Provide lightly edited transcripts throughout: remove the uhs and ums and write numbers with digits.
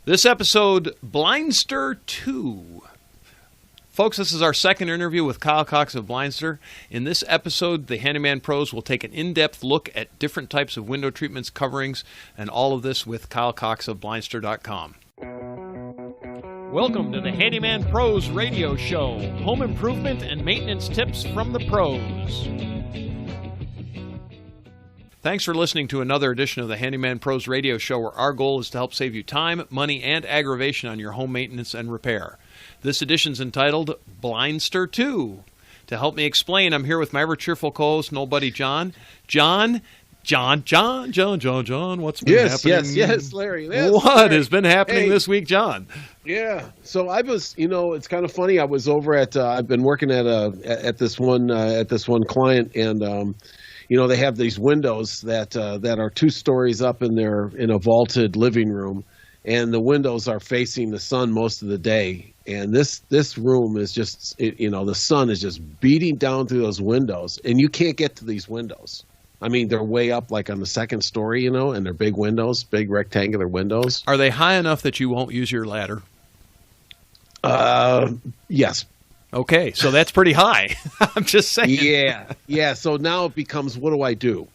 This episode, Blindster 2. Folks, this is our second interview with Kyle Cox of Blindster. In this episode, the Handyman Pros will take an in-depth look at different types of window treatments, coverings, and all of this with Kyle Cox of Blindster.com. Welcome to the Handyman Pros radio show. Home improvement and maintenance tips from the pros. Thanks for listening to another edition of the Handyman Pros radio show, where our goal is to help save you time, money, and aggravation on your home maintenance and repair. This edition's entitled Blindster 2. To help me explain, I'm here with my ever-cheerful co-host, and old buddy John. John, what's been happening? Yes, Larry. Yes, what has been happening this week, John? Yeah, so I was, it's kind of funny. I was over at, I've been working at this one client, and they have these windows that are 2 stories up in a vaulted living room, and the windows are facing the sun most of the day. And this room is just, the sun is just beating down through those windows, and you can't get to these windows. I mean, they're way up, like on the second story, and they're big windows, big rectangular windows. Are they high enough that you won't use your ladder? Yes. Okay, so that's pretty high. I'm just saying. Yeah. So now it becomes, what do I do?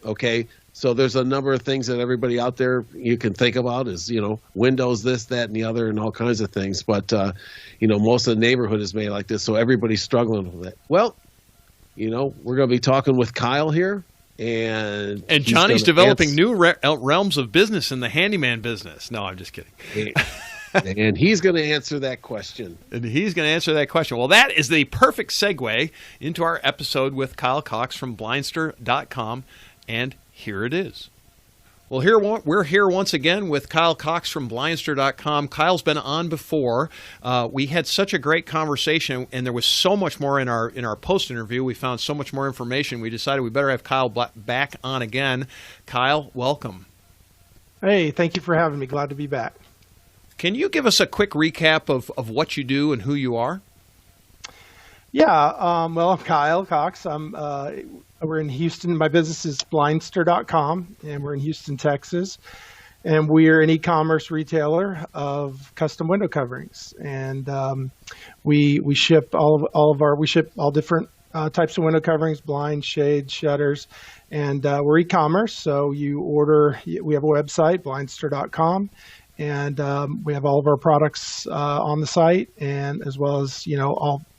Okay, so there's a number of things that everybody out there you can think about is, windows, this, that, and the other, and all kinds of things. But, most of the neighborhood is made like this, so everybody's struggling with it. Well, we're going to be talking with Kyle here. And Johnny's developing new realms of business in the handyman business. No, I'm just kidding. And he's going to answer that question. Well, that is the perfect segue into our episode with Kyle Cox from Blindster.com, and here it is. Well, we're here once again with Kyle Cox from Blindster.com. Kyle's been on before. We had such a great conversation, and there was so much more in our post-interview. We found so much more information. We decided we better have Kyle back on again. Kyle, welcome. Hey, thank you for having me. Glad to be back. Can you give us a quick recap of what you do and who you are? Yeah, well, I'm Kyle Cox. We're in Houston. My business is Blindster.com, and we're in Houston, Texas. And we're an e-commerce retailer of custom window coverings. And we ship we ship all different types of window coverings: blinds, shades, shutters. And we're e-commerce, so we have a website, Blindster.com. And we have all of our products on the site, and as well as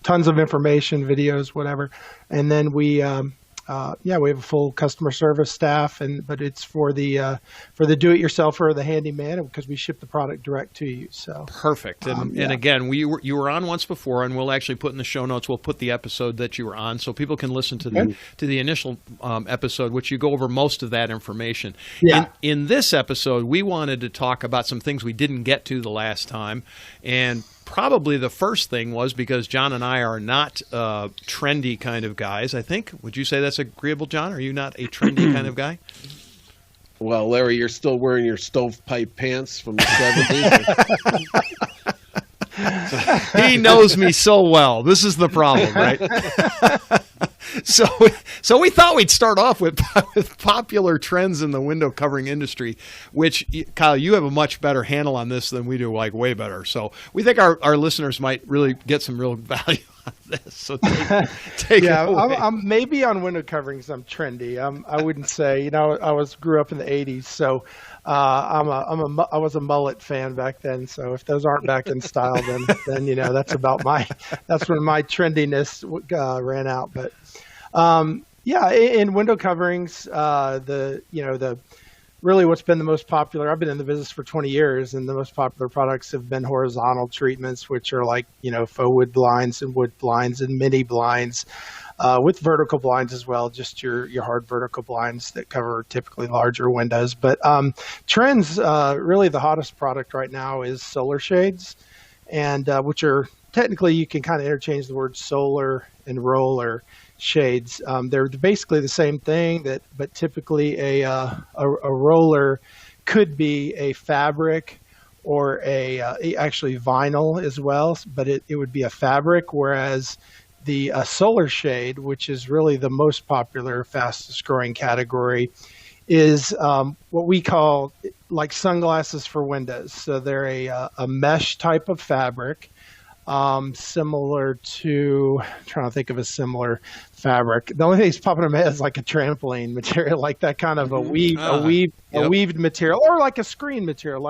tons of information, videos, whatever. And then we have a full customer service staff, but it's for the do-it-yourselfer or the handyman, because we ship the product direct to you. So perfect. And again, you were on once before, and we'll actually put in the show notes. We'll put the episode that you were on, so people can listen to the initial episode, which you go over most of that information. Yeah. In this episode, we wanted to talk about some things we didn't get to the last time, and probably the first thing was because John and I are not trendy kind of guys, I think. Would you say that's agreeable, John? Are you not a trendy kind of guy? Well, Larry, you're still wearing your stovepipe pants from the 70s. He knows me so well. This is the problem, right? So we thought we'd start off with popular trends in the window covering industry, which, Kyle, you have a much better handle on this than we do, like way better. So we think our listeners might really get some real value out of this. So take it away. I'm maybe on window coverings I'm trendy. I wouldn't say. I grew up in the 80s, so I was a mullet fan back then. So if those aren't back in style, then that's when my trendiness ran out. But in window coverings, really what's been the most popular, I've been in the business for 20 years, and the most popular products have been horizontal treatments, which are like, faux wood blinds and wood blinds and mini blinds, with vertical blinds as well, just your hard vertical blinds that cover typically larger windows. But trends, really the hottest product right now is Cellular Shades, and which are technically, you can kind of interchange the word solar and roller shades. They're basically the same thing, but typically a roller could be a fabric or actually vinyl as well, but it would be a fabric, whereas the solar shade, which is really the most popular, fastest growing category, is what we call like sunglasses for windows. So they're a mesh type of fabric, similar to, I'm trying to think of a similar fabric. The only thing that's popping in my head is like a trampoline material, like that kind of a weaved material, or like a screen material,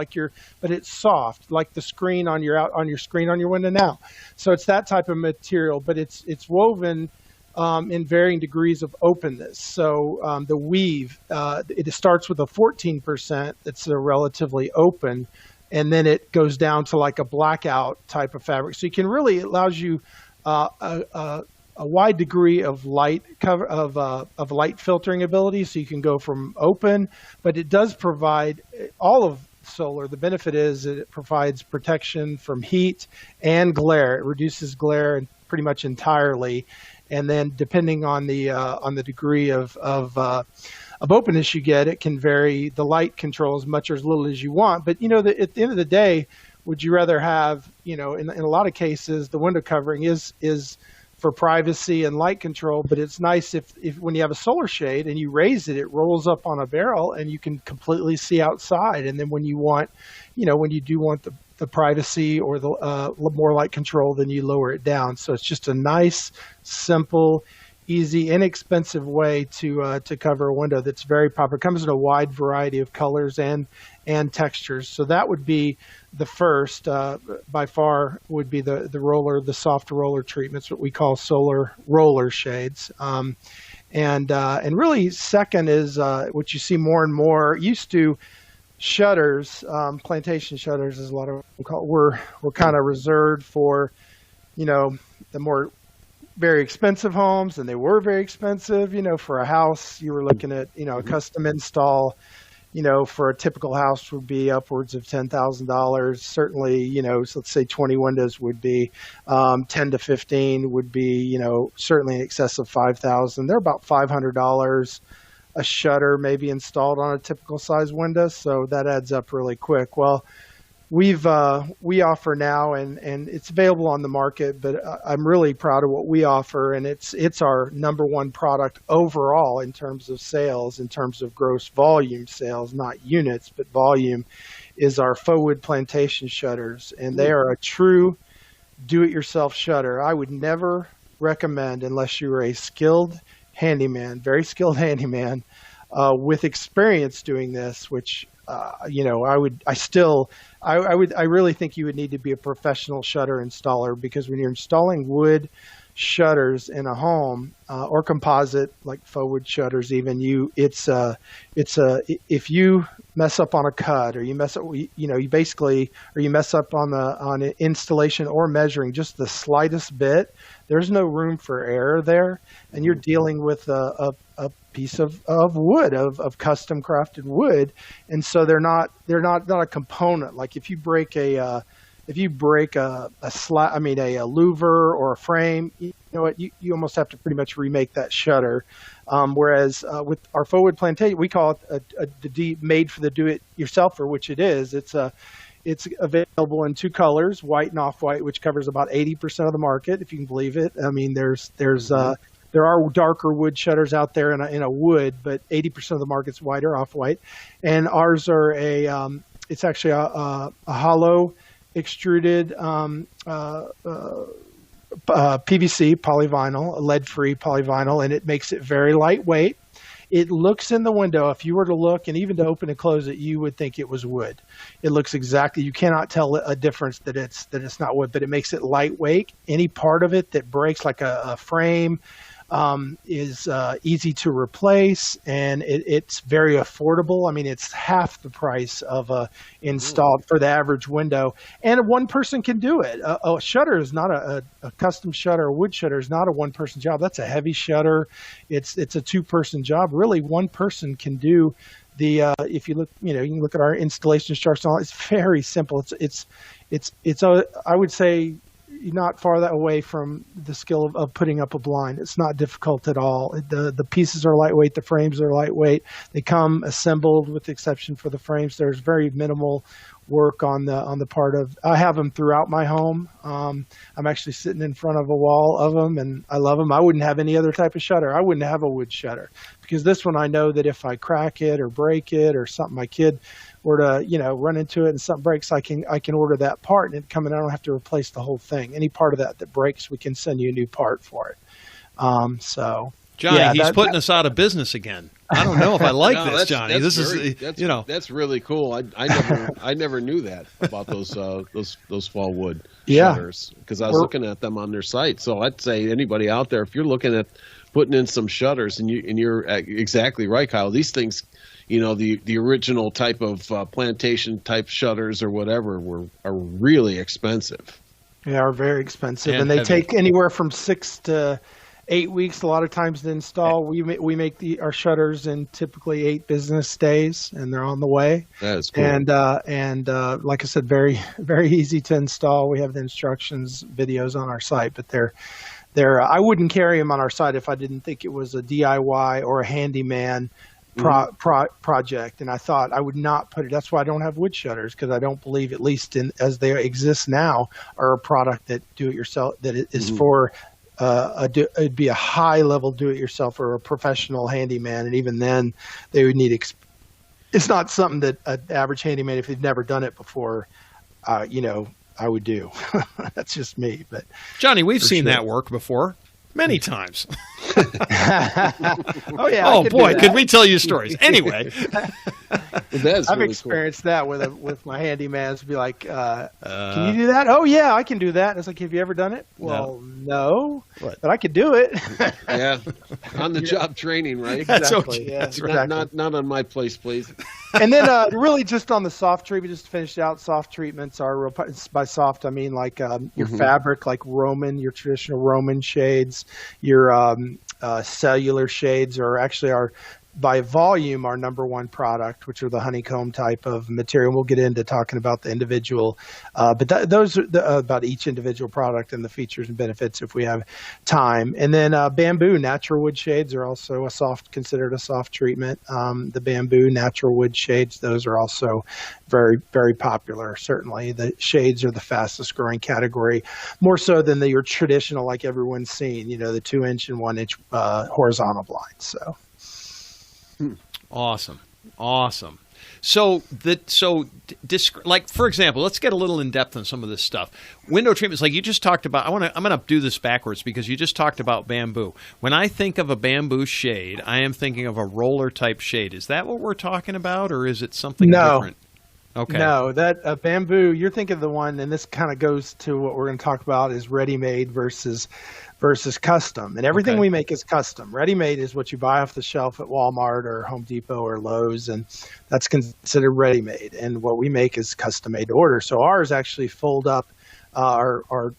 but it's soft, like the screen on your screen on your window now. So it's that type of material, but it's woven in varying degrees of openness. So the weave, it starts with a 14% that's relatively open, and then it goes down to like a blackout type of fabric. So it allows you a wide degree of light cover of light filtering ability. So you can go from open, but it does provide all of solar. The benefit is that it provides protection from heat and glare. It reduces glare pretty much entirely. And then depending on the degree of openness you get, it can vary the light control as much or as little as you want. But, at the end of the day, would you rather have, in a lot of cases, the window covering is for privacy and light control, but it's nice if when you have a solar shade and you raise it, it rolls up on a barrel and you can completely see outside. And then when you want, when you do want the privacy or the more light control, then you lower it down. So it's just a nice, simple, easy, inexpensive way to cover a window that's very popular. It comes in a wide variety of colors and textures. So that would be the first, by far, would be the soft roller treatments, what we call solar roller shades. And really second is what you see more and more. Used to shutters, plantation shutters, as a lot of them call it, were kind of reserved for, the more very expensive homes, and they were very expensive. For a house, you were looking at, a custom install, for a typical house would be upwards of $10,000. Certainly, so let's say 20 windows would be 10 to 15 would be, certainly in excess of $5,000. They're about $500 a shutter maybe installed on a typical size window. So that adds up really quick. Well, we offer now, and it's available on the market, but I'm really proud of what we offer, and it's our number one product overall in terms of sales, in terms of gross volume sales, not units, but volume, is our Faux wood plantation shutters, and they are a true do-it-yourself shutter. I would never recommend, unless you are a skilled handyman, very skilled handyman, with experience doing this, which I really think you would need to be a professional shutter installer, because when you're installing wood shutters in a home, or composite like faux wood shutters, even if you mess up on a cut, or you mess up, you mess up on an installation or measuring just the slightest bit, there's no room for error there, and you're dealing with a piece of wood, of custom crafted wood, and so they're not a component. Like if you break a louver or a frame, you almost have to pretty much remake that shutter. Whereas with our Faux wood plantation, we call it the made for the do-it-yourselfer, which it is. It's available in two colors, white and off-white, which covers about 80% of the market, if you can believe it. I mean, there are darker wood shutters out there in a wood, but 80% of the market's white or off-white, and ours are it's actually a hollow extruded PVC polyvinyl, lead-free polyvinyl, and it makes it very lightweight. It looks in the window, if you were to look and even to open and close it, you would think it was wood. It looks exactly, you cannot tell a difference that it's not wood, but it makes it lightweight. Any part of it that breaks, like a frame, is easy to replace, and it's very affordable. I mean, it's half the price of installed for the average window, and one person can do it. A shutter is not a custom shutter. A wood shutter is not a one-person job. That's a heavy shutter. It's a two-person job. Really, one person can do the. If you look, you can look at our installation instructions. It's very simple. It's I would say, not far that away from the skill of putting up a blind. It's not difficult at all. The pieces are lightweight. The frames are lightweight. They come assembled, with the exception for the frames. There's very minimal work on the part of. I have them throughout my home. I'm actually sitting in front of a wall of them, and I love them. I wouldn't have any other type of shutter. I wouldn't have a wood shutter, because this one, I know that if I crack it or break it or something, my kid were to, run into it and something breaks, I can order that part and it come in. I don't have to replace the whole thing. Any part of that breaks, we can send you a new part for it. Johnny, yeah, he's putting us out of business again. I don't know if I like this, Johnny. That's really cool. I never knew that about those fall wood shutters, because I was looking at them on their site. So I'd say anybody out there, if you're looking at putting in some shutters, and you're exactly right, Kyle. These things, the original type of plantation type shutters or whatever are really expensive. They are very expensive, and they take anywhere from 6 to 8 weeks a lot of times to install. We make our shutters in typically 8 business days, and they're on the way. That is cool. And like I said, very, very easy to install. We have the instructions videos on our site, but they're I wouldn't carry them on our site if I didn't think it was a DIY or a handyman project. And I thought I would not put it. That's why I don't have wood shutters, because I don't believe, at least as they exist now, are a product that do-it-yourself, that it is for it'd be a high-level do-it-yourself or a professional handyman, and even then, they would need. It's not something that an average handyman, if they've never done it before, I would do. That's just me. But Johnny, we've seen that work before many times. Oh yeah. Oh boy, could we tell you stories? Anyway, I've experienced that with my handymans. Be like, can you do that? Oh yeah, I can do that. It's like, have you ever done it? Well, no, but I could do it. Yeah, on the job training, right? Exactly. Yeah, exactly. Not on my place, please. And then really just on the soft treatment, just finished out. Soft treatments are, by soft I mean like your fabric, like your traditional Roman shades, your cellular shades are actually by volume our number one product, which are the honeycomb type of material. We'll get into talking about the individual, but those are about each individual product and the features and benefits if we have time. And then bamboo natural wood shades are also considered a soft treatment. The bamboo natural wood shades, those are also very, very popular. Certainly the shades are the fastest growing category, more so than your traditional, like everyone's seen, the 2-inch and 1-inch horizontal blinds. So. Awesome. Like, for example, let's get a little in depth on some of this stuff. Window treatments, like you just talked about. I'm going to do this backwards because you just talked about bamboo. When I think of a bamboo shade, I am thinking of a roller type shade. Is that what we're talking about, or is it something different? Okay. No, that bamboo, you're thinking of the one, and this kind of goes to what we're going to talk about, is ready-made versus custom. And everything we make is custom. Ready-made is what you buy off the shelf at Walmart or Home Depot or Lowe's, and that's considered ready-made. And what we make is custom-made to order. So ours actually fold up our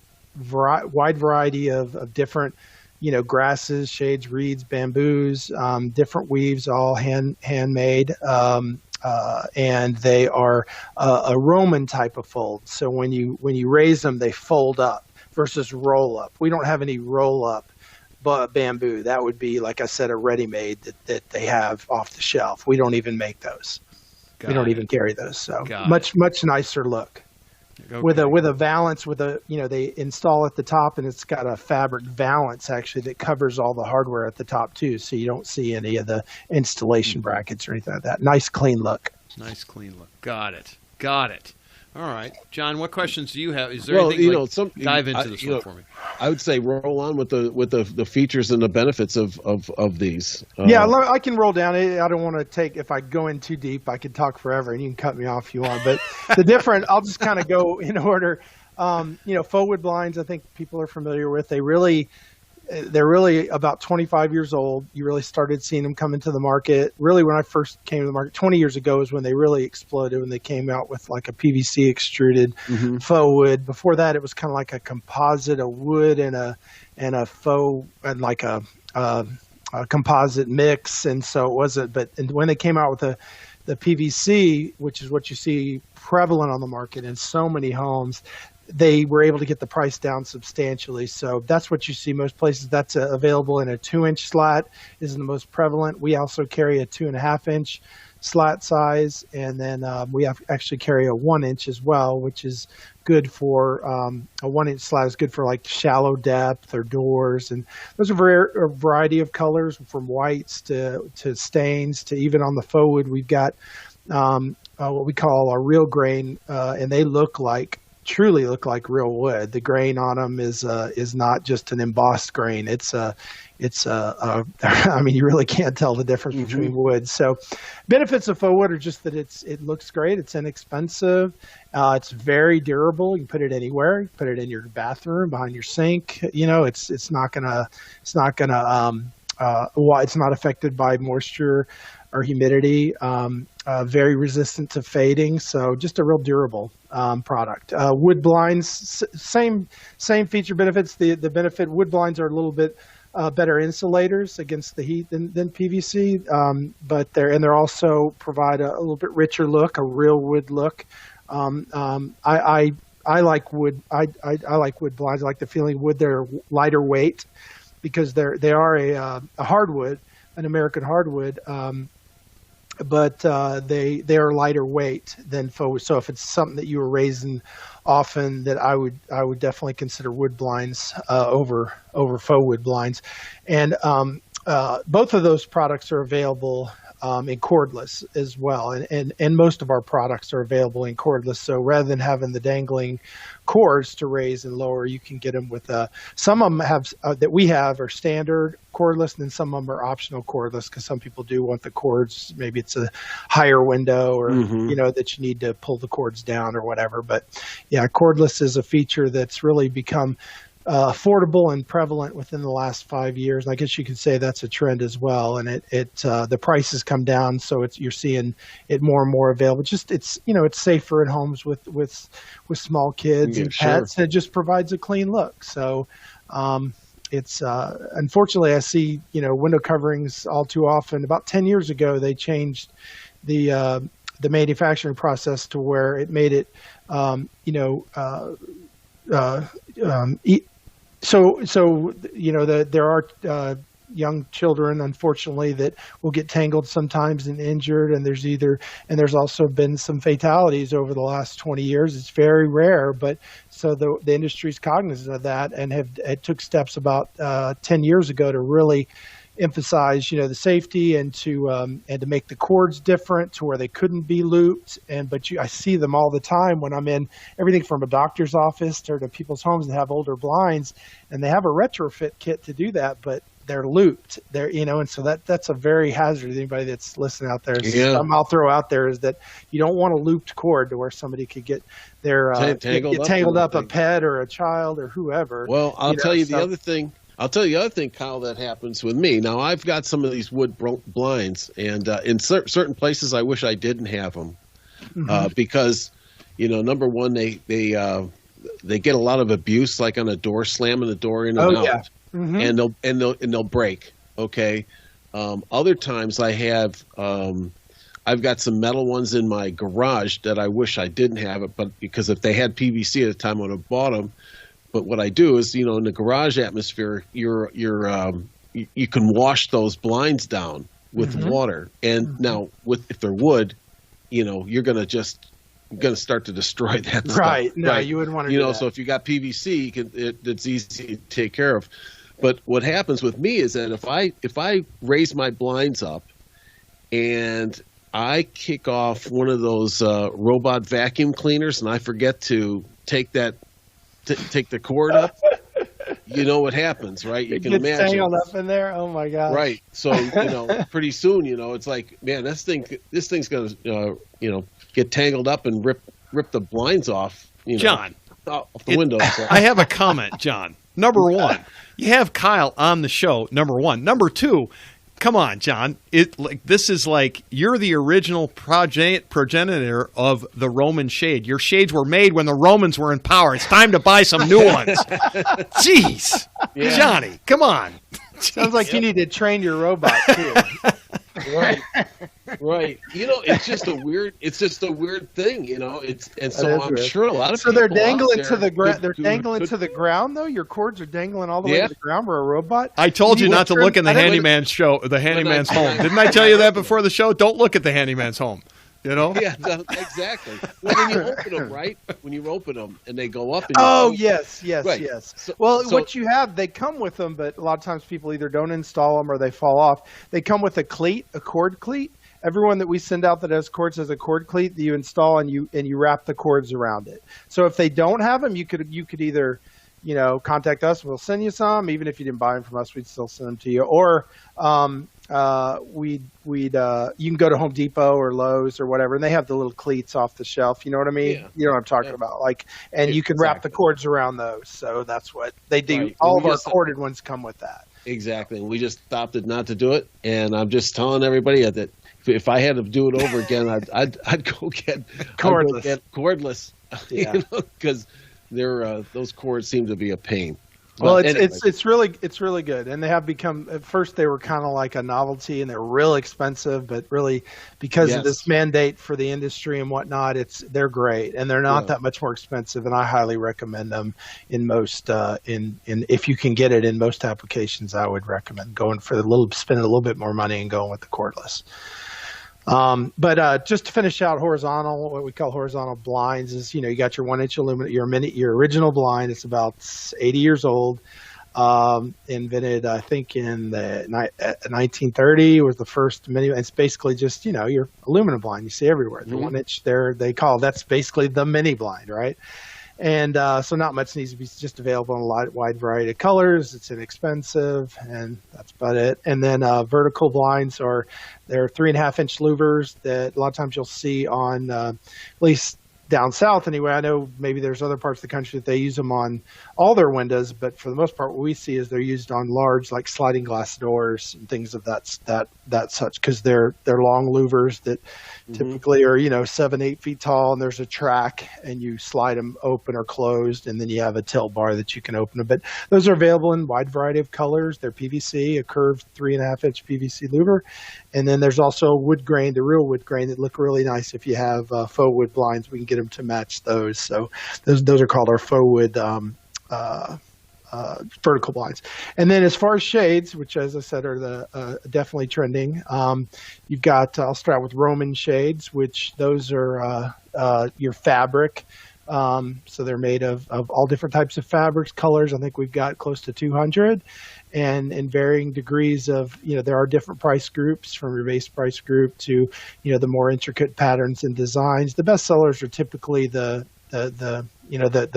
wide variety of different, grasses, shades, reeds, bamboos, different weaves, all handmade. And they are a Roman type of fold. So when you raise them, they fold up versus roll up. We don't have any roll up bamboo. That would be, like I said, a ready-made that they have off the shelf. We don't even make those. We don't even carry those. So much nicer look. Okay. With a valance, they install at the top, and it's got a fabric valance actually that covers all the hardware at the top too, so you don't see any of the installation brackets or anything like that. Nice clean look. Got it. All right, John, what questions do you have? Is there anything dive into this one for me? I would say roll on with the features and the benefits of these. I can roll down. I don't want to if I go in too deep, I could talk forever, and you can cut me off if you want. But I'll just kind of go in order. Faux wood blinds, I think people are familiar with. They're really about 25 years old. You really started seeing them come into the market. Really, when I first came to the market 20 years ago is when they really exploded, when they came out with like a PVC extruded faux wood. Before that, it was kind of like a composite, a wood and a faux, and like a composite mix. And so it wasn't, but when they came out with the PVC, which is what you see prevalent on the market in so many homes, they were able to get the price down substantially. So that's what you see most places. That's available in a 2-inch slat is the most prevalent. We also carry a 2.5-inch slat size. And then we actually carry a 1-inch as well, which is good for a 1-inch slat is good for like shallow depth or doors. And those are a variety of colors from whites to stains to even on the faux wood. We've got what we call a real grain, and they truly look like real wood. The grain on them is not just an embossed grain. I mean, you really can't tell the difference between wood. So benefits of faux wood are just that it looks great. It's inexpensive. It's very durable. You can put it anywhere. You can put it in your bathroom, behind your sink. It's not affected by moisture or humidity. Very resistant to fading. So just a real durable product. Wood blinds, same feature benefits. The benefit, wood blinds are a little bit better insulators against the heat than PVC, but they're also provide a little bit richer look, a real wood look. I like wood. I like wood blinds. I like the feeling of wood. They're lighter weight because they are a hardwood, an American hardwood. But they are lighter weight than faux. So if it's something that you were raising often, that I would definitely consider wood blinds over faux wood blinds. And both of those products are available in cordless as well, and most of our products are available in cordless. So rather than having the dangling cords to raise and lower, you can get them with some of them that we have are standard cordless, and then some of them are optional cordless because some people do want the cords. Maybe it's a higher window, or that you need to pull the cords down or whatever. But yeah, cordless is a feature that's really become affordable and prevalent within the last 5 years. And I guess you could say that's a trend as well. And the prices come down, so you're seeing it more and more available. Just it's safer at homes with small kids and pets, and it just provides a clean look. So it's unfortunately I see window coverings all too often. About 10 years ago, they changed the manufacturing process to where it made it there are young children, unfortunately, that will get tangled sometimes and injured, and there's also been some fatalities over the last 20 years. It's very rare, but so the industry's cognizant of that, and it took steps about 10 years ago to really emphasize the safety and to make the cords different to where they couldn't be looped. I see them all the time when I'm in everything from a doctor's office to people's homes that have older blinds, and they have a retrofit kit to do that, but they're looped. And so that's a very hazardous. Anybody that's listening out there, something I'll throw out there is that you don't want a looped cord to where somebody could get their tangled up, a pet or a child or whoever. Well, I'll tell you the other thing, Kyle, that happens with me. Now, I've got some of these wood blinds, and in certain places, I wish I didn't have them because, number one, they get a lot of abuse, like on a door, slamming the door in and out, and they'll break. Okay, other times I've got some metal ones in my garage that I wish I didn't have it, but because if they had PVC at the time, I would have bought them. But what I do is, in the garage atmosphere, you can wash those blinds down with water. And now, if they're wood, you're going to start to destroy that stuff. Right. No, you wouldn't want to do that. So if you got PVC, it's easy to take care of. But what happens with me is that if I raise my blinds up and I kick off one of those robot vacuum cleaners and I forget to take the cord up, you know what happens, right? You can imagine. Tangled up in there. Oh my God! Right. So pretty soon, it's like, man, this thing's gonna get tangled up and rip the blinds off. John, off the window. So. I have a comment, John. Number one, you have Kyle on the show. Number one. Number two. Come on, John. This is like you're the original progenitor of the Roman shade. Your shades were made when the Romans were in power. It's time to buy some new ones. Jeez, Johnny, come on. Sounds like you need to train your robot too. Right. It's just a weird thing. So I'm sure a lot of people. So they're dangling to the ground. They're dangling to the ground, though. Your cords are dangling all the way to the ground for a robot. I told you not to look in the handyman's home. Didn't I tell you that before the show? Don't look at the handyman's home. Yeah, exactly. Well, when you open them, right? When you open them and they go up. Yes. So, what you have, they come with them, but a lot of times people either don't install them or they fall off. They come with a cord cleat, everyone that we send out that has cords has a cord cleat that you install and you wrap the cords around it. So if they don't have them, you could either, contact us. We'll send you some. Even if you didn't buy them from us, we'd still send them to you. Or you can go to Home Depot or Lowe's or whatever, and they have the little cleats off the shelf. You know what I mean? Yeah. You know what I'm talking about. And you can wrap the cords around those. So that's what they do. Right. All of our corded ones come with that. Exactly. And we just opted not to do it. And I'm just telling everybody that if I had to do it over again, I'd go get cordless. Yeah. Because those cords seem to be a pain. Well, anyway. it's really good, and they have become. At first, they were kind of like a novelty, and they're real expensive. But really, because of this mandate for the industry and whatnot, they're great, and they're not that much more expensive. And I highly recommend them in most. If you can get it in most applications, I would recommend spending a little bit more money and going with the cordless. But just to finish out horizontal, what we call horizontal blinds is, you got your 1-inch aluminum, your original blind. It's about 80 years old. Invented, I think, in the 1930 was the first mini. It's basically just, your aluminum blind you see everywhere. The 1-inch that's basically the mini blind, right? And so not much needs to be just available in a wide variety of colors. It's inexpensive, and that's about it. And then vertical blinds they're 3.5-inch louvers that a lot of times you'll see on, at least down south anyway. I know maybe there's other parts of the country that they use them on all their windows, but for the most part, what we see is they're used on large, like sliding glass doors and things of that such, because they're long louvers that typically are 7-8 feet tall, and there's a track, and you slide them open or closed, and then you have a tilt bar that you can open them. But those are available in a wide variety of colors. They're PVC, a curved 3.5-inch PVC louver, and then there's also wood grain, the real wood grain that look really nice. If you have faux wood blinds, we can get them to match those. So those are called our faux wood vertical blinds. And then as far as shades, which as I said are definitely trending, you've got, I'll start with Roman shades, which those are your fabric. So they're made of all different types of fabrics, colors. I think we've got close to 200, and in varying degrees of, there are different price groups, from your base price group to, the more intricate patterns and designs. The best sellers are typically the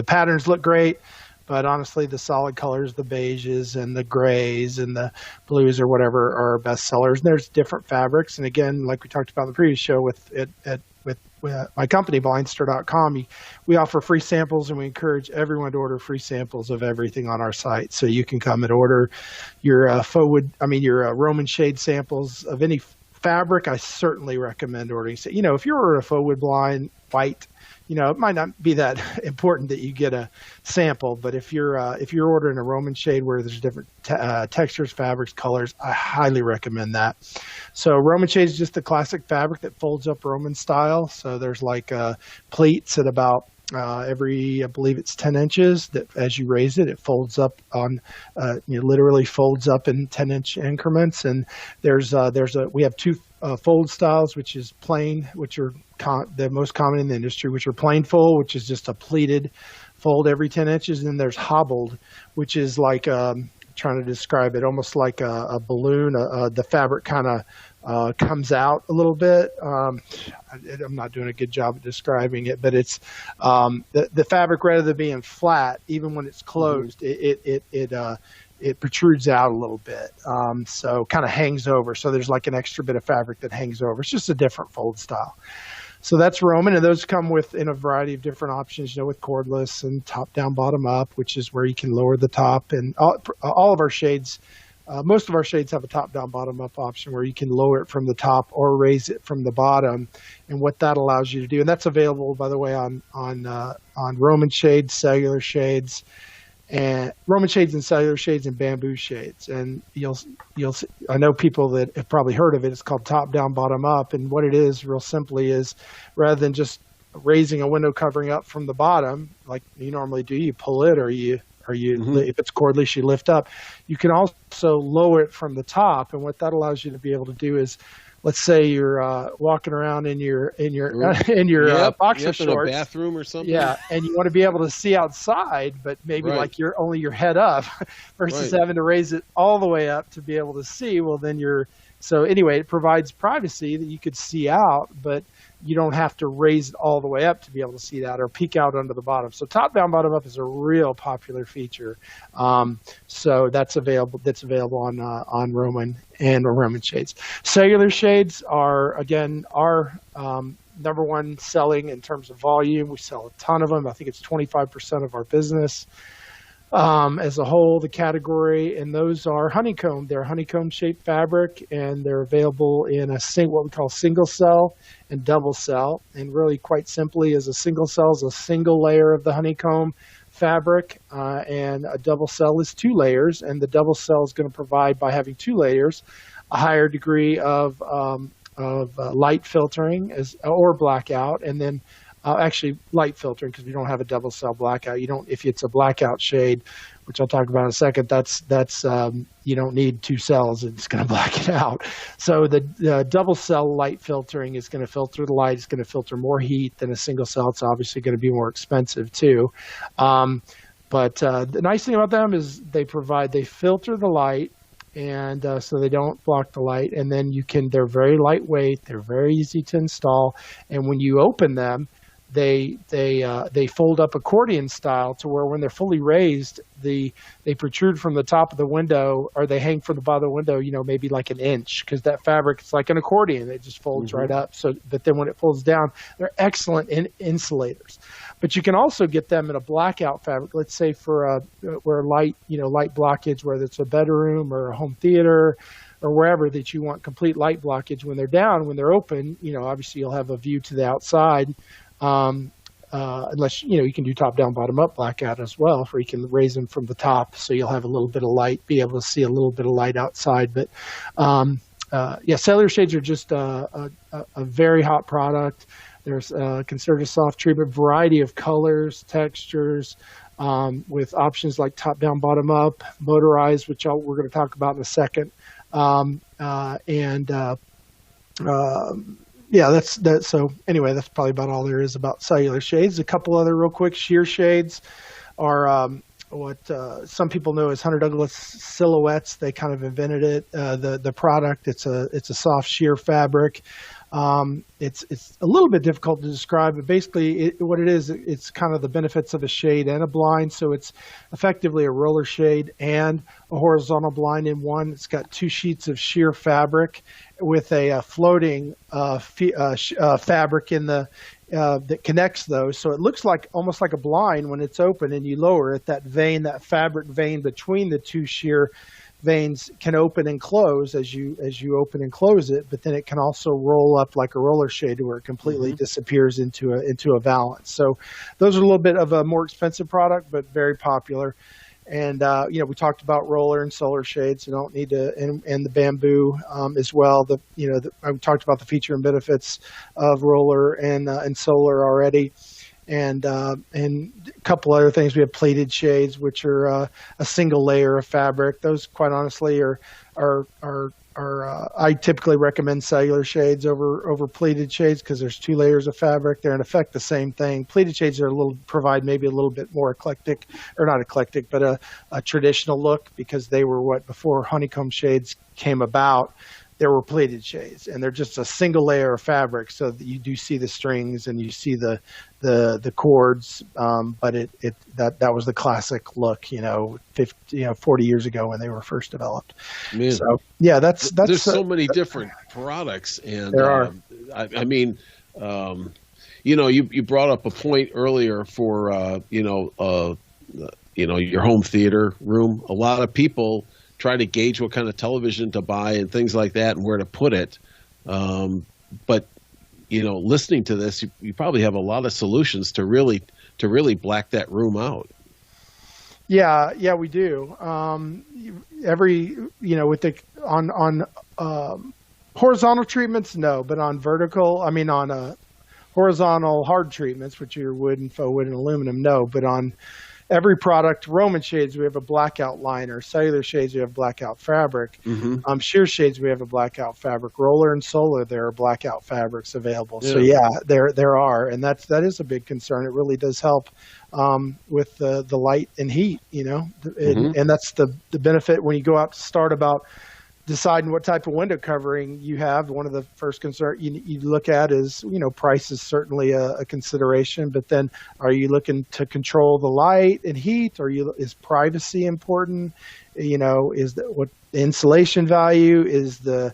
patterns look great, but honestly, the solid colors, the beiges and the grays and the blues or whatever are best sellers. And there's different fabrics. And again, like we talked about in the previous show with my company, Blindster.com, we offer free samples, and we encourage everyone to order free samples of everything on our site. So you can come and order your your Roman shade samples of any fabric. I certainly recommend ordering. So, if you're ordering a faux wood blind, white, it might not be that important that you get a sample, but if you're ordering a Roman shade where there's different textures, fabrics, colors, I highly recommend that. So Roman shade is just the classic fabric that folds up Roman style. So there's pleats at about I believe it's 10 inches that as you raise it, it folds up on, literally folds up in 10-inch increments. And we have two fold styles, which is plain, which are the most common in the industry, which are plain fold, which is just a pleated fold every 10 inches. And then there's hobbled, which is like, trying to describe it, almost like a balloon. The fabric kind of comes out a little bit. I'm not doing a good job of describing it, but it's the fabric, rather than being flat, even when it's closed, it protrudes out a little bit. So kind of hangs over. So there's like an extra bit of fabric that hangs over. It's just a different fold style. So that's Roman, and those come in a variety of different options, with cordless and top down, bottom up, which is where you can lower the top. And all of our shades, most of our shades have a top down, bottom up option where you can lower it from the top or raise it from the bottom. And what that allows you to do, and that's available, by the way, on Roman shades, cellular shades, and Roman shades and cellular shades and bamboo shades. And you'll I know people that have probably heard of it. It's called top down, bottom up. And what it is, real simply, is rather than just raising a window covering up from the bottom like you normally do, you pull it, or if it's cordless, you lift up. You can also lower it from the top. And what that allows you to be able to do is, let's say you're walking around in your boxer shorts, in a bathroom or something. Yeah, and you want to be able to see outside, but maybe you're only your head up, versus having to raise it all the way up to be able to see. Well, then you're So anyway, it provides privacy that you could see out, but you don't have to raise it all the way up to be able to see that or peek out under the bottom. So top down, bottom up is a real popular feature. So that's available. That's available on Roman and Roman shades. Cellular shades are again our number one selling in terms of volume. We sell a ton of them. I think it's 25% of our business. As a whole, the category, and those are honeycomb. They're honeycomb shaped fabric, and they're available in what we call single cell and double cell. And really, quite simply, is a single cell is a single layer of the honeycomb fabric, and a double cell is 2 layers. And the double cell is going to provide, by having 2 layers, a higher degree of light filtering or blackout, and then actually light filtering, because we don't have a double cell blackout. You don't, if it's a blackout shade, which I'll talk about in a second, that's you don't need 2 cells, it's going to black it out. So the double cell light filtering is going to filter the light. It's going to filter more heat than a single cell. It's obviously going to be more expensive too. But the nice thing about them is they filter the light, and so they don't block the light. And then they're very lightweight. They're very easy to install. And when you open them, they fold up accordion style to where when they're fully raised, they protrude from the top of the window, or they hang from the bottom of the window, maybe like an inch, because that fabric, it's like an accordion. It just folds right up. So, but then when it folds down, they're excellent insulators. But you can also get them in a blackout fabric. Let's say for where light blockage, whether it's a bedroom or a home theater or wherever that you want complete light blockage. When they're down, when they're open, obviously you'll have a view to the outside. Unless you can do top down, bottom up blackout as well, where you can raise them from the top, so you'll have a little bit of light, be able to see a little bit of light outside. But cellular shades are just a very hot product. There's conservative soft treatment, variety of colors, textures, with options like top down, bottom up, motorized, which we're going to talk about in a second, that's so anyway, that's probably about all there is about cellular shades. A couple other real quick: sheer shades are what some people know as Hunter Douglas silhouettes. They kind of invented it. The product, it's a soft sheer fabric. It's a little bit difficult to describe, but basically what it is, it's kind of the benefits of a shade and a blind. So it's effectively a roller shade and a horizontal blind in one. It's got 2 sheets of sheer fabric with a floating fabric in the that connects those. So it looks like almost like a blind when it's open and you lower it. That fabric vein between the 2 sheer veins can open and close as you open and close it, but then it can also roll up like a roller shade where it completely disappears into a valance. So those are a little bit of a more expensive product, but very popular. And we talked about roller and solar shades. You don't need to, and the bamboo as well. I talked about the feature and benefits of roller and solar already. And a couple other things. We have pleated shades, which are a single layer of fabric. Those, quite honestly, are I typically recommend cellular shades over pleated shades because there's 2 layers of fabric. They're in effect the same thing. Pleated shades provide maybe a little bit more eclectic, or not eclectic, but a traditional look, because they were before honeycomb shades came about. There were pleated shades, and they're just a single layer of fabric, so that you do see the strings and you see the cords. But that was the classic look, 40 years ago when they were first developed. Man, so yeah, that's there's so many different products, and there are. You brought up a point earlier for your home theater room. A lot of people try to gauge what kind of television to buy and things like that and where to put it. But listening to this, you probably have a lot of solutions to really black that room out. Yeah, we do. Horizontal treatments, no, but on horizontal hard treatments, which are wood and faux wood and aluminum, no, but on every product, Roman shades, we have a blackout liner. Cellular shades, we have blackout fabric. Sheer shades, we have a blackout fabric. Roller and solar, there are blackout fabrics available. Yeah. So yeah, there are, and that is a big concern. It really does help with the light and heat, and that's the benefit when you go out to start about deciding what type of window covering you have, one of the first concern you look at is, price is certainly a consideration, but then are you looking to control the light and heat? Is privacy important? Is that what the insulation value is? The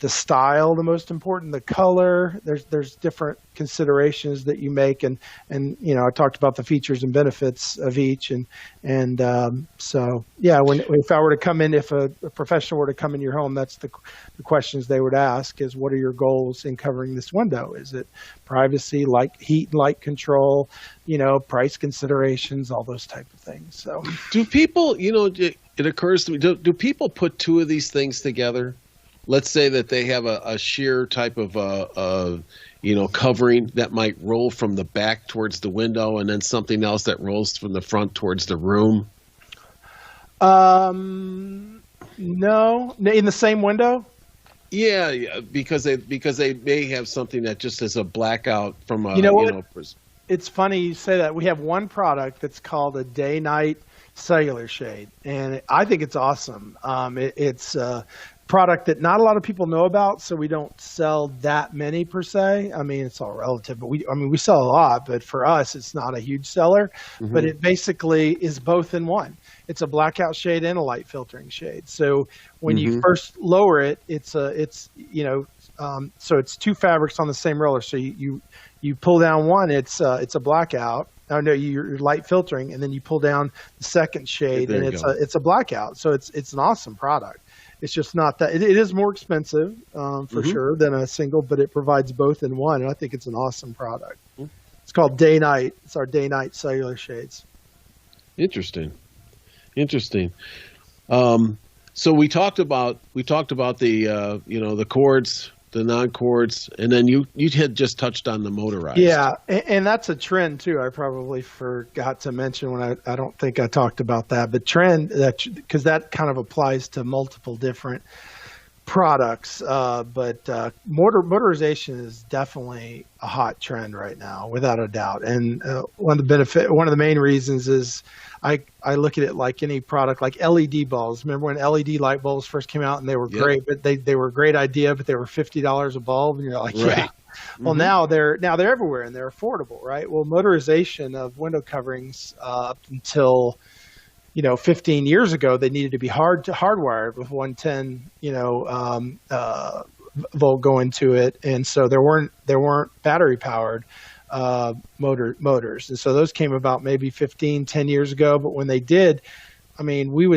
style the most important? The color? There's different considerations that you make, and I talked about the features and benefits of each, so yeah. If I were to come in, if a professional were to come in your home, that's the questions they would ask: is what are your goals in covering this window? Is it privacy, heat and light control, price considerations, all those type of things. So, do people? It occurs to me: do people put two of these things together? Let's say that they have a sheer type of covering that might roll from the back towards the window, and then something else that rolls from the front towards the room. No, in the same window. Yeah, because they may have something that just is a blackout from a. It's funny you say that. We have one product that's called a day-night cellular shade, and I think it's awesome. It's product that not a lot of people know about, so we don't sell that many per se. I mean, it's all relative, but we sell a lot, but for us, it's not a huge seller. Mm-hmm. But it basically is both in one. It's a blackout shade and a light filtering shade. So when you first lower it, so it's two fabrics on the same roller. So you pull down one, it's a blackout. Oh no, you're light filtering, and then you pull down the second shade, and it's a blackout. So it's an awesome product. It's just not that it is more expensive for sure than a single, but it provides both in one, and I think it's an awesome product. It's called Day Night. It's our Day Night cellular shades. Interesting. So we talked about the the cords, the non-cords, and then you had just touched on the motorized. Yeah, and that's a trend too. I probably forgot to mention when I don't think I talked about that, but trend because that kind of applies to multiple different products. But motorization is definitely a hot trend right now, without a doubt. And one of the main reasons is I look at it like any product, like LED bulbs. Remember when LED light bulbs first came out and they were great, but they were a great idea, but they were $50 a bulb, and you're like, yeah. Well, now they're everywhere and they're affordable, right? Well, motorization of window coverings up until 15 years ago, they needed to be hardwired with 110 volt going to it, and so there weren't battery powered motors, and so those came about maybe 10 years ago. But when they did, I mean, we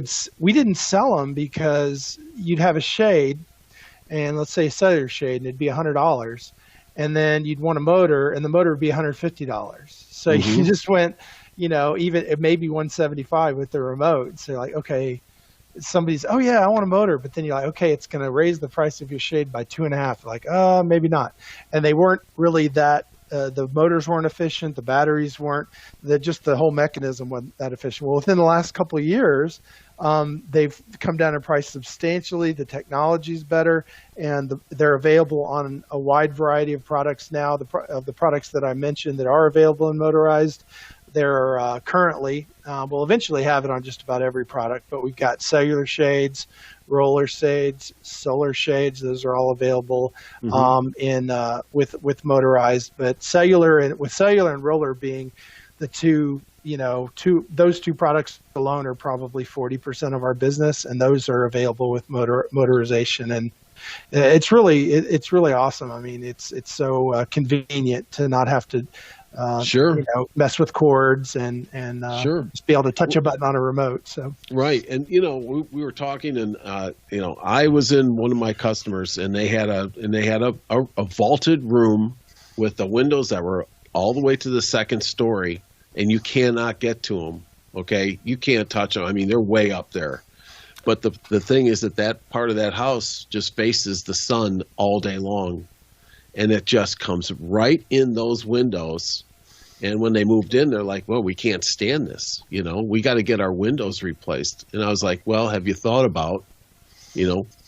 didn't sell them because you'd have a shade, and let's say a cellular shade, and it'd be $100, and then you'd want a motor, and the motor would be $150. So you just went, even it may be $175 with the remote. So you're like, okay, somebody's, oh yeah, I want a motor, but then you're like, okay, it's going to raise the price of your shade by 2.5. Like, maybe not. And they weren't really that. The motors weren't efficient. The batteries weren't. Just the whole mechanism wasn't that efficient. Well, within the last couple of years, they've come down in price substantially. The technology's better, and they're available on a wide variety of products now. The products that I mentioned that are available in motorized, they're currently, we'll eventually have it on just about every product, but we've got cellular shades, roller shades, solar shades. Those are all available with motorized, but cellular and roller being the those two products alone are probably 40% of our business, and those are available with motorization. And it's really awesome. I mean, it's so convenient to not have to mess with cords and just be able to touch a button on a remote. So right, and we were talking, and I was in one of my customers, and they had a vaulted room with the windows that were all the way to the second story, and you cannot get to them. Okay, you can't touch them. I mean, they're way up there. But the thing is that part of that house just faces the sun all day long. And it just comes right in those windows. And when they moved in, they're like, well, we can't stand this. We got to get our windows replaced. And I was like, well, have you thought about,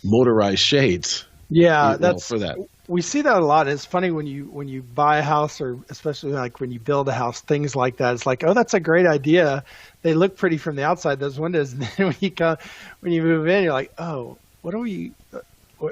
motorized shades? Yeah, for that. We see that a lot. It's funny when you buy a house, or especially like when you build a house, things like that. It's like, oh, that's a great idea. They look pretty from the outside, those windows. And then when you move in, you're like, oh, what do we?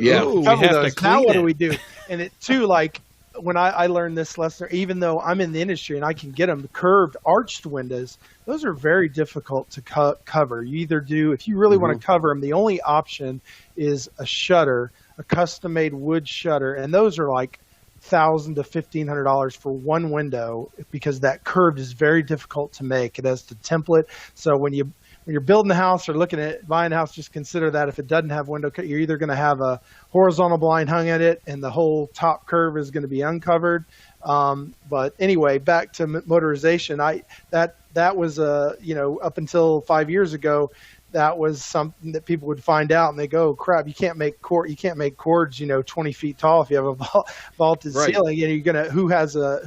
Yeah. Ooh, we cover have to those. clean Now what it. do we do? And it too, like when I learned this lesson, even though I'm in the industry and I can get them curved, arched windows, those are very difficult to cover. You either do, if you really want to cover them, the only option is a shutter, a custom-made wood shutter, and those are like $1,000 to $1,500 for one window because that curved is very difficult to make. It has the template, so when you're building a house or looking at buying a house, just consider that if it doesn't have window, you're either going to have a horizontal blind hung at it and the whole top curve is going to be uncovered. But anyway, back to motorization. That was up until 5 years ago, that was something that people would find out and they go, oh, crap, you can't make cords 20 feet tall if you have a vaulted ceiling. And you're gonna who has a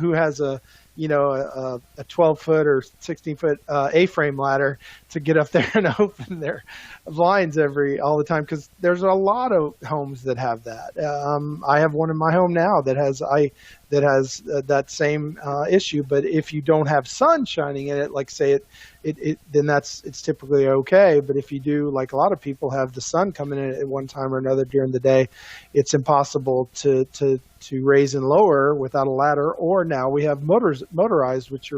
12-foot or 16-foot A-frame ladder to get up there and open their blinds all the time, because there's a lot of homes that have that. I have one in my home now that has that same issue. But if you don't have sun shining in it, like say then it's typically okay. But if you do, like a lot of people have the sun coming in at one time or another during the day, it's impossible to raise and lower without a ladder. Or now we have motorized, which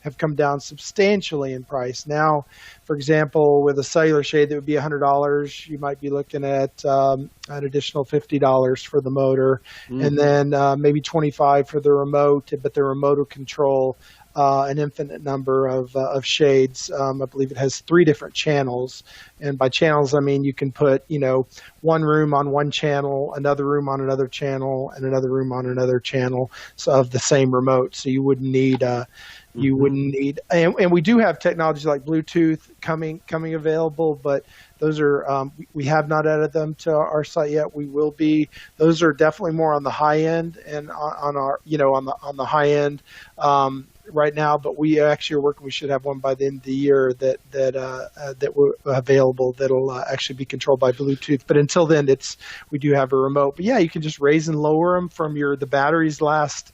have come down substantially in price. Now, for example, with a cellular shade that would be $100, you might be looking at an additional $50 for the motor, and then maybe $25 for the remote. But the remote will control an infinite number of shades. I believe it has 3 different channels, and by channels I mean you can put one room on one channel, another room on another channel, and another room on another channel of the same remote. So you wouldn't need and we do have technology like Bluetooth coming available, but those are we have not added them to our site yet. We will be. Those are definitely more on the high end and on our on the high end right now. But we actually are working. We should have one by the end of the year that we're available that'll actually be controlled by Bluetooth. But until then, we do have a remote. But yeah, you can just raise and lower them from the batteries last.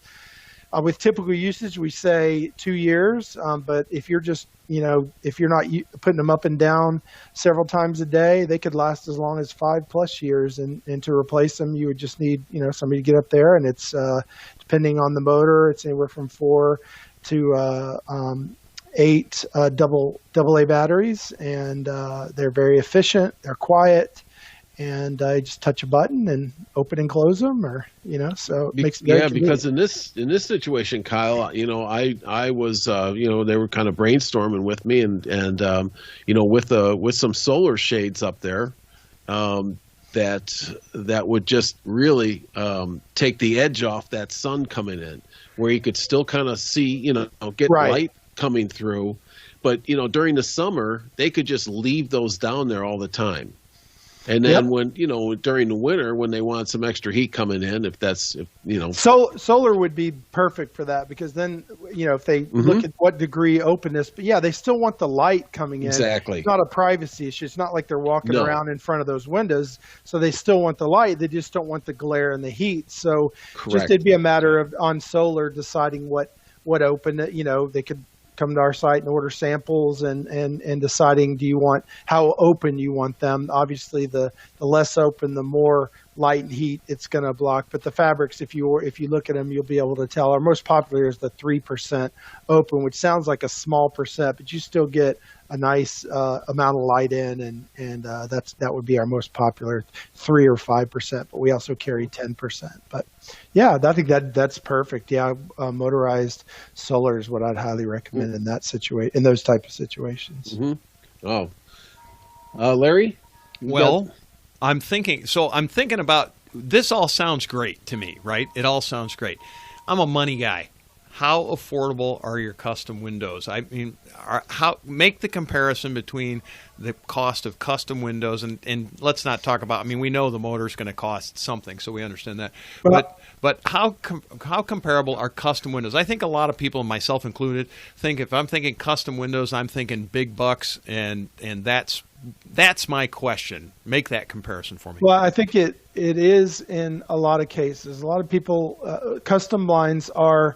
With typical usage, we say 2 years, but if you're just, if you're not putting them up and down several times a day, they could last as long as 5+ years. And to replace them, you would just need, somebody to get up there, and it's depending on the motor, it's anywhere from 4 to 8 AA batteries, and they're very efficient. They're quiet. And I just touch a button and open and close them, so it makes it very convenient. Because in this situation, Kyle, I was, they were kind of brainstorming with me, and with some solar shades up there, that would just really take the edge off that sun coming in, where you could still kind of see, get light coming through, but during the summer they could just leave those down there all the time. And then when, during the winter, when they want some extra heat coming in, solar would be perfect for that, because then, if they look at what degree openness, but yeah, they still want the light coming in. Exactly. It's not a privacy issue. It's not like they're walking around in front of those windows. So they still want the light. They just don't want the glare and the heat. So it'd be a matter of on solar deciding what open, they could come to our site and order samples and deciding how open you want them. Obviously, the less open, the more light and heat it's going to block. But the fabrics, if you look at them, you'll be able to tell. Our most popular is the 3% open, which sounds like a small percent, but you still get a nice amount of light in, and that would be our most popular, 3 or 5%. But we also carry 10%. But yeah, I think that's perfect. Yeah, motorized solar is what I'd highly recommend in those type of situations. Mm-hmm. Oh, Larry? Well, I'm thinking about this. All sounds great to me, right? It all sounds great. I'm a money guy. How affordable are your custom windows? I mean, make the comparison between the cost of custom windows and let's not talk about. I mean, we know the motor's going to cost something, so we understand that. But how comparable are custom windows? I think a lot of people, myself included, think if I'm thinking custom windows, I'm thinking big bucks, and that's my question. Make that comparison for me. Well, I think it is in a lot of cases. A lot of people, custom blinds are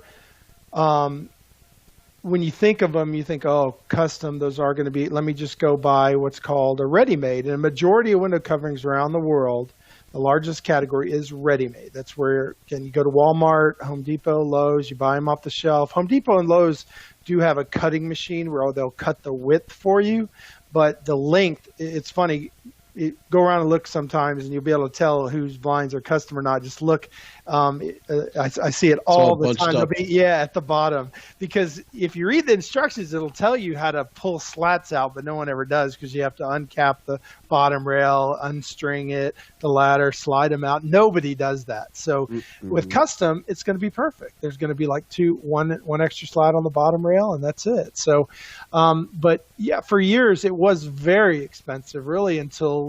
when you think of them, you think, oh, custom, those are going to be, let me just go buy what's called a ready-made. And a majority of window coverings around the world, the largest category is ready-made. That's where, again, you go to Walmart, Home Depot, Lowe's, you buy them off the shelf. Home Depot and Lowe's do have a cutting machine where they'll cut the width for you, but the length, it's funny. Go around and look sometimes, and you'll be able to tell whose blinds are custom or not. Just look. I see it all the time. It'll be, at the bottom. Because if you read the instructions, it'll tell you how to pull slats out, but no one ever does because you have to uncap the bottom rail, unstring it, the ladder, slide them out. Nobody does that. So with custom, it's going to be perfect. There's going to be like one extra slide on the bottom rail, and that's it. So, but yeah, for years it was very expensive, really, until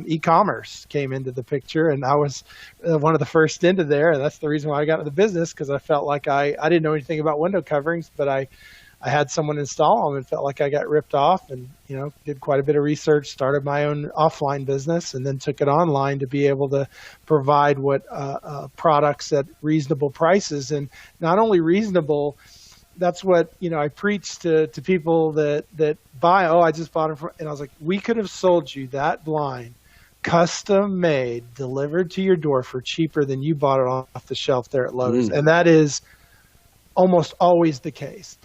e-commerce came into the picture, and I was one of the first into there, and that's the reason why I got into the business, because I felt like I didn't know anything about window coverings, but I had someone install them and felt like I got ripped off, and did quite a bit of research, started my own offline business, and then took it online to be able to provide products at reasonable prices. And not only reasonable, that's what I preach to people that buy. Oh, I just bought it and I was like, we could have sold you that blind custom made, delivered to your door for cheaper than you bought it off the shelf there at Lowe's. And that is almost always the case,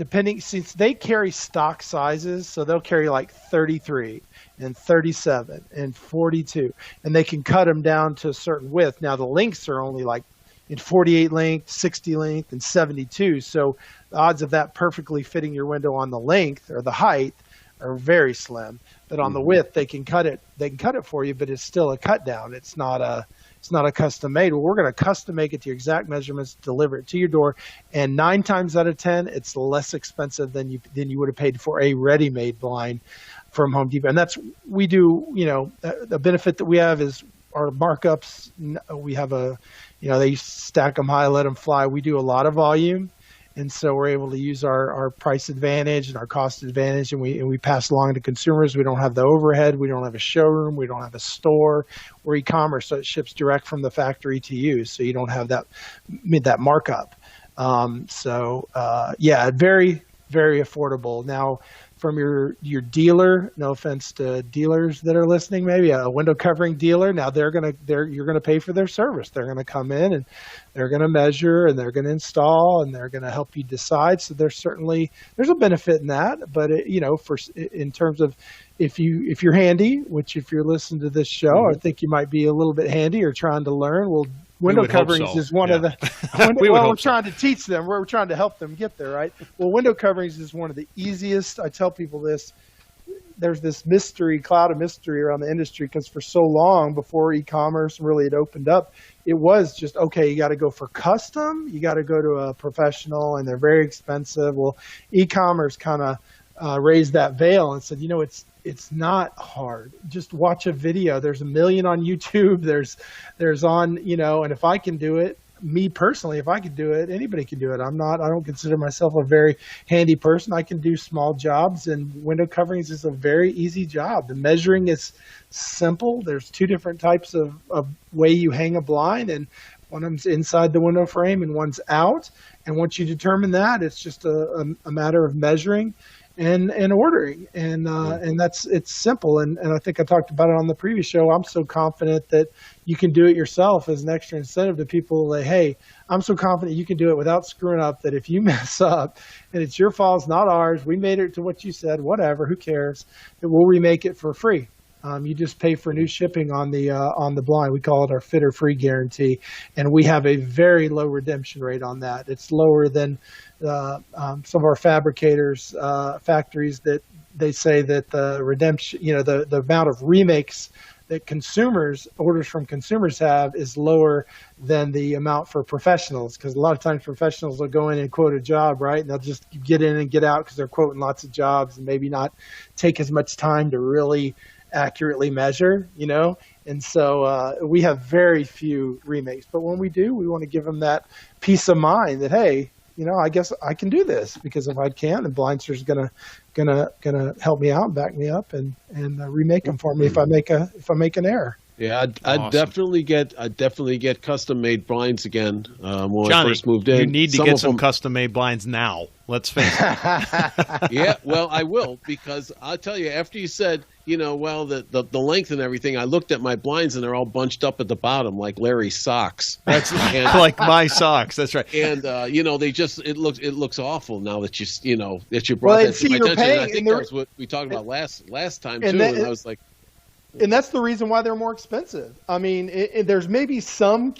since they carry stock sizes. So they'll carry like 33 and 37 and 42, and they can cut them down to a certain width. Now the lengths are only like in 48 length, 60 length, and 72. So the odds of that perfectly fitting your window on the length or the height are very slim. But on the width, they can cut it. They can cut it for you, but it's still a cut down. It's not a custom made. Well, we're going to custom make it to your exact measurements, deliver it to your door, and 9 times out of 10, it's less expensive than you would have paid for a ready-made blind from Home Depot. And that's we do. The benefit that we have is our markups. We have they stack them high, let them fly. We do a lot of volume. And so we're able to use our price advantage and our cost advantage, and we pass along to consumers. We don't have the overhead. We don't have a showroom. We don't have a store. We're e-commerce, so it ships direct from the factory to you. So you don't have that markup. Very, very affordable. Now, from your dealer, no offense to dealers that are listening, maybe a window covering dealer. Now you're gonna pay for their service. They're gonna come in and they're gonna measure and they're gonna install and they're gonna help you decide. So there's a benefit in that. But in terms of if you're handy, which if you're listening to this show, I think you might be a little bit handy or trying to learn. Well, window coverings is one of the. We're trying to teach them. We're trying to help them get there, right? Well, window coverings is one of the easiest. I tell people this. There's this cloud of mystery around the industry, because for so long before e-commerce really had opened up, it was just, okay, you got to go for custom, you got to go to a professional, and they're very expensive. Well, e-commerce kind of raised that veil and said, it's not hard. Just watch a video. There's a million on YouTube. There's on, and if I can do it, me personally, if I could do it, anybody can do it. I don't consider myself a very handy person. I can do small jobs, and window coverings is a very easy job. The measuring is simple. There's 2 different types of way you hang a blind, and one of them's inside the window frame and one's out. And once you determine that, it's just a matter of measuring and ordering, and it's simple. And I think I talked about it on the previous show. I'm so confident that you can do it yourself as an extra incentive to people. Like, hey, I'm so confident you can do it without screwing up, that if you mess up and it's your fault, it's not ours, we made it to what you said, whatever, who cares, that we'll remake it for free. You just pay for new shipping on the blind. We call it our fitter free guarantee, and we have a very low redemption rate on that. It's lower than some of our fabricators, factories, that they say that the redemption, the amount of remakes that orders from consumers have is lower than the amount for professionals, because a lot of times professionals will go in and quote a job, right? And they'll just get in and get out because they're quoting lots of jobs and maybe not take as much time to really accurately measure, and so we have very few remakes. But when we do, we want to give them that peace of mind that, hey, I guess I can do this, because if I can, and Blindster's gonna help me out and back me up and remake them for me if I make an error. Yeah, I'd Awesome. definitely get custom made blinds again. When Johnny, I first moved in, you need to some get of some them- custom made blinds now. Let's face it. Yeah, well, I will, because I'll tell you, after you said, the length and everything, I looked at my blinds and they're all bunched up at the bottom like Larry's socks. That's like my socks. That's right. And it looks awful now that you brought Well, that and to see, my you're attention. And I paying- think and that they're- was what we talked about last time and too. that- And I was like, And that's the reason why they're more expensive. I mean, there's maybe some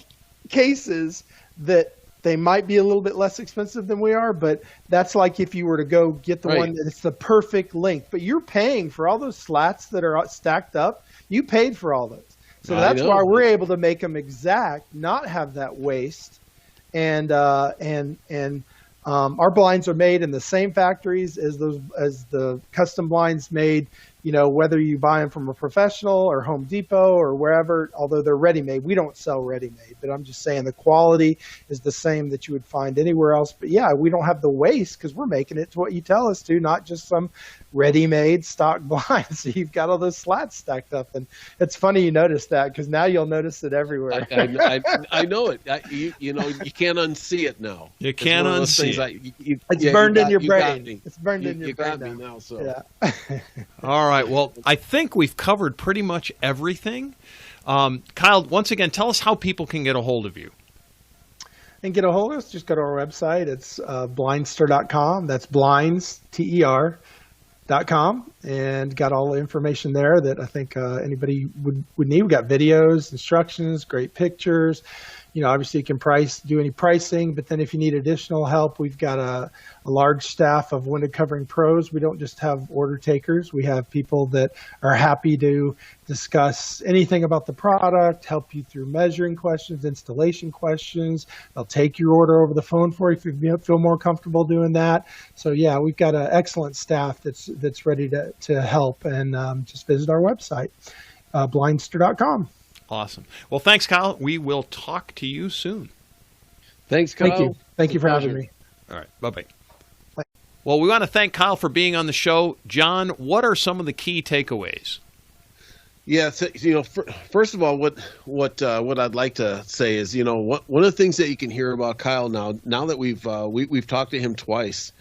cases that they might be a little bit less expensive than we are, but that's like if you were to go get the Right. one that's the perfect length. But you're paying for all those slats that are stacked up. You paid for all those. So I that's know. why we're able to make them exact, not have that waste. And our blinds are made in the same factories as the custom blinds made, whether you buy them from a professional or Home Depot or wherever, although they're ready-made. We don't sell ready-made, but I'm just saying the quality is the same that you would find anywhere else. But yeah, we don't have the waste because we're making it to what you tell us to, not just some ready-made stock blinds. So you've got all those slats stacked up. And it's funny you notice that, because now you'll notice it everywhere. I know it. You can't unsee it now. You can't unsee it. It's burned in your you got brain. me. It's burned in your You brain got me now. So Yeah. All right. Well, I think we've covered pretty much everything. Kyle, once again, tell us how people can get a hold of you. And get a hold of us, just go to our website. It's blindster.com. That's blinds, TER.com. And got all the information there that I think anybody would need. We got videos, instructions, great pictures. Obviously you can do any pricing, but then if you need additional help, we've got a large staff of window covering pros. We don't just have order takers. We have people that are happy to discuss anything about the product, help you through measuring questions, installation questions. They'll take your order over the phone for you if you feel more comfortable doing that. So yeah, we've got an excellent staff that's ready to help, and just visit our website, blindster.com. Awesome. Well, thanks, Kyle. We will talk to you soon. thanks, Kyle. Thank you. Thank you for having pleasure. me. All right. Bye-bye. Bye. Well, we want to thank Kyle for being on the show. John, what are some of the key takeaways? Yeah, so, first of all, what I'd like to say is, one of the things that you can hear about Kyle now that we've talked to him twice,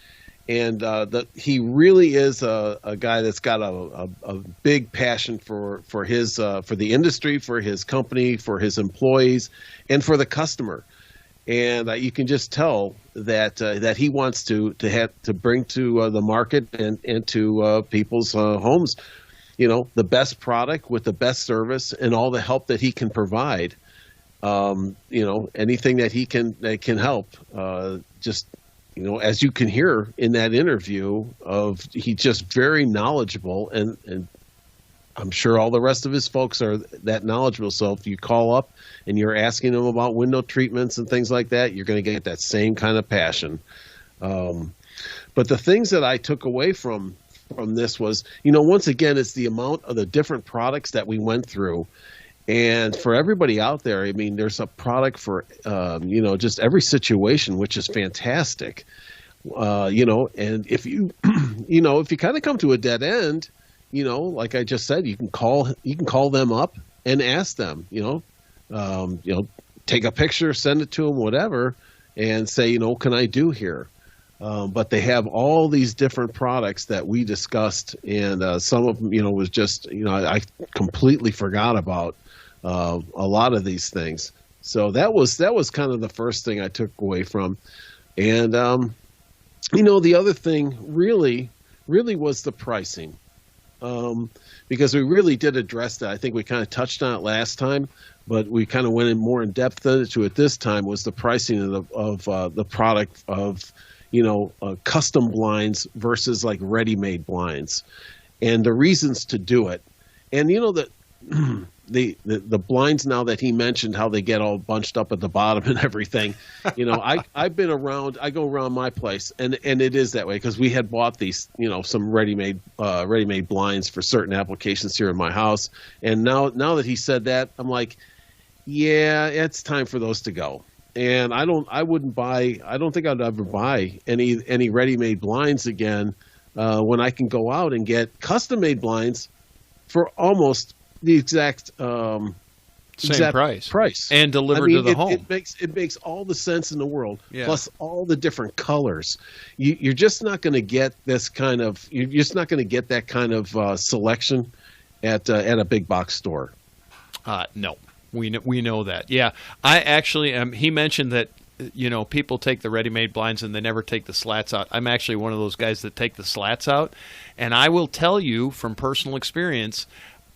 and that he really is a guy that's got a big passion for the industry, for his company, for his employees, and for the customer. And you can just tell that he wants to bring to the market and to people's homes, the best product with the best service and all the help that he can provide. Anything that he can help. As you can hear in that interview, he's just very knowledgeable, and I'm sure all the rest of his folks are that knowledgeable. So if you call up and you're asking them about window treatments and things like that, you're going to get that same kind of passion. But the things that I took away from this was, once again, it's the amount of the different products that we went through. And for everybody out there, I mean, there's a product for, just every situation, which is fantastic. And if you, if you kind of come to a dead end, like I just said, you can call them up and ask them, take a picture, send it to them, whatever, and say, can I do here? But they have all these different products that we discussed, and some of them, was just, I completely forgot about. A lot of these things. So that was kind of the first thing I took away from. And, the other thing really was the pricing. Because we really did address that. I think we kind of touched on it last time, but we kind of went in more in depth into it this time, was the pricing of the product of, custom blinds versus like ready-made blinds, and the reasons to do it. And, the blinds now that he mentioned, how they get all bunched up at the bottom and everything, I've been around, I go around my place and it is that way, because we had bought these, some ready-made blinds for certain applications here in my house. And now that he said that, I'm like, yeah, it's time for those to go. And I don't think I'd ever buy any ready-made blinds again, when I can go out and get custom-made blinds for almost the exact Same price. And delivered to the home. It makes all the sense in the world. Yeah. Plus all the different colors. You're just not going to get this kind of. You're just not going to get that kind of selection at a big box store. No, we know that. Yeah, I actually he mentioned that. People take the ready-made blinds and they never take the slats out. I'm actually one of those guys that take the slats out, and I will tell you from personal experience,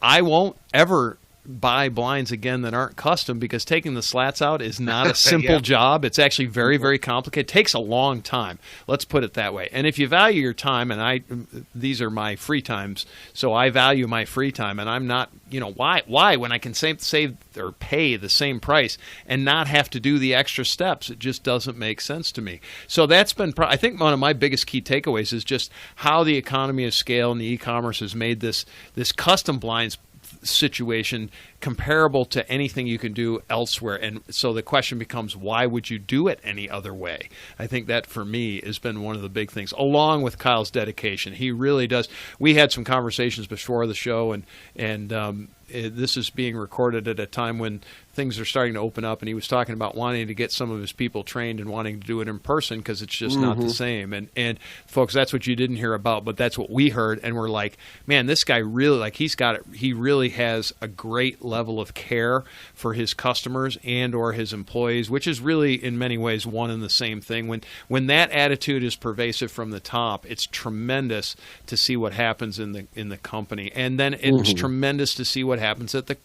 I won't ever buy blinds again that aren't custom because taking the slats out is not a simple job. It's actually very, very complicated. It takes a long time. Let's put it that way. And if you value your time, and these are my free times, so I value my free time, and I'm not, why when I can save or pay the same price and not have to do the extra steps? It just doesn't make sense to me. So that's been, I think, one of my biggest key takeaways is just how the economy of scale and the e-commerce has made this custom blinds situation comparable to anything you can do elsewhere. And so the question becomes, why would you do it any other way? I think that for me has been one of the big things, along with Kyle's dedication. He really does. We had some conversations before the show, and this is being recorded at a time when things are starting to open up, and he was talking about wanting to get some of his people trained and wanting to do it in person because it's just not the same. And folks, that's what you didn't hear about, but that's what we heard, and we're like, man, this guy really, he's got it. He really has a great level of care for his customers and or his employees, which is really in many ways one and the same thing. When that attitude is pervasive from the top, it's tremendous to see what happens in the company, and then it's tremendous to see what happens at the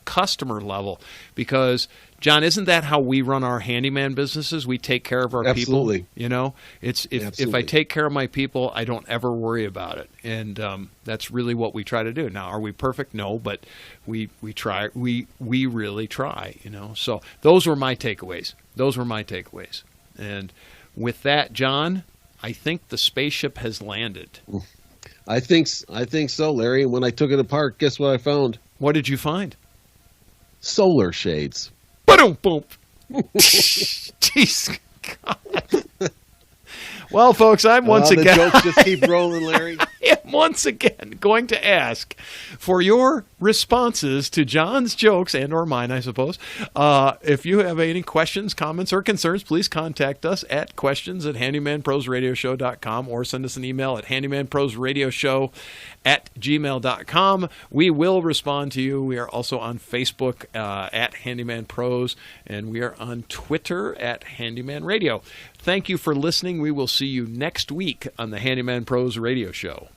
customer level. Because, John, isn't that how we run our handyman businesses? We take care of our people. It's if I take care of my people, I don't ever worry about it, and that's really what we try to do. Now, are we perfect? No, but we try. We really try. So those were my takeaways. And with that, John, I think the spaceship has landed. I think so, Larry. And when I took it apart, guess what I found? What did you find? Solar shades. Boom, boom. Jeez, God. Well, folks, I'm once again. The jokes just keep rolling, Larry. I am once again going to ask for your responses to John's jokes and or mine, I suppose. If you have any questions, comments, or concerns, please contact us at questions@handymanprosradioshow.com or send us an email at handymanprosradioshow@gmail.com. We will respond to you. We are also on Facebook at Handyman Pros, and we are on Twitter at Handyman Radio. Thank you for listening. We will see you next week on the Handyman Pros Radio Show.